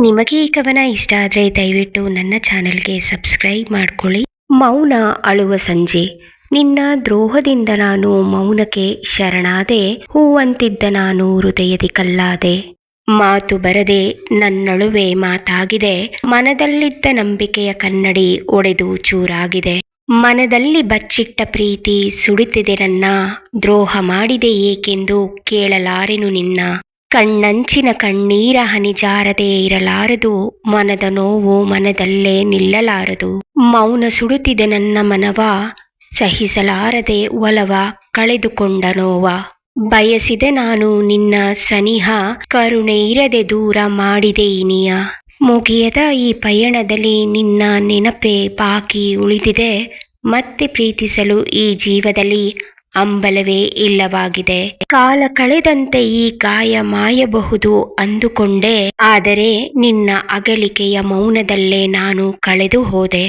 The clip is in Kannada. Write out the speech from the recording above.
ನಿಮಗೆ ಈ ಕವನ ಇಷ್ಟ ಆದರೆ ದಯವಿಟ್ಟು ನನ್ನ ಚಾನೆಲ್ಗೆ ಸಬ್ಸ್ಕ್ರೈಬ್ ಮಾಡ್ಕೊಳ್ಳಿ. ಮೌನ ಅಳುವ ಸಂಜೆ. ನಿನ್ನ ದ್ರೋಹದಿಂದ ನಾನು ಮೌನಕ್ಕೆ ಶರಣಾದೆ, ಹೂವಂತಿದ್ದ ನಾನು ಹೃದಯದಿ ಕಲ್ಲಾದೆ. ಮಾತು ಬರದೆ ನನ್ನಳುವೆ ಮಾತಾಗಿದೆ, ಮನದಲ್ಲಿದ್ದ ನಂಬಿಕೆಯ ಕನ್ನಡಿ ಒಡೆದು ಚೂರಾಗಿದೆ. ಮನದಲ್ಲಿ ಬಚ್ಚಿಟ್ಟ ಪ್ರೀತಿ ಸುಡುತ್ತಿದೆ ನನ್ನ, ದ್ರೋಹ ಮಾಡಿದೆ ಏಕೆಂದು ಕೇಳಲಾರೆನು ನಿನ್ನ. ಕಣ್ಣಂಚಿನ ಕಣ್ಣೀರ ಹನಿ ಜಾರದೆ ಇರಲಾರದು, ಮನದ ನೋವು ಮನದಲ್ಲೇ ನಿಲ್ಲಲಾರದು. ಮೌನ ಸುಡುತ್ತಿದೆ ನನ್ನ ಮನವ, ಸಹಿಸಲಾರದೆ ಒಲವ ಕಳೆದುಕೊಂಡ ನೋವ. ಬಯಸಿದೆ ನಾನು ನಿನ್ನ ಸನಿಹ, ಕರುಣೆ ಇರದೆ ದೂರ ಮಾಡಿದೆ ಇನಿಯ. ಮುಗಿಯದ ಈ ಪಯಣದಲ್ಲಿ ನಿನ್ನ ನೆನಪೇ ಬಾಕಿ ಉಳಿದಿದೆ, ಮತ್ತೆ ಪ್ರೀತಿಸಲು ಈ ಜೀವದಲ್ಲಿ ಹಂಬಲವೇ ಇಲ್ಲವಾಗಿದೆ. ಕಾಲ ಕಳೆದಂತೆ ಈ ಗಾಯ ಮಾಯಬಹುದು ಅಂದುಕೊಂಡೆ, ಆದರೆ ನಿನ್ನ ಅಗಲಿಕೆಯ ಮೌನದಲ್ಲೇ ನಾನು ಕಳೆದು ಹೋದೆ.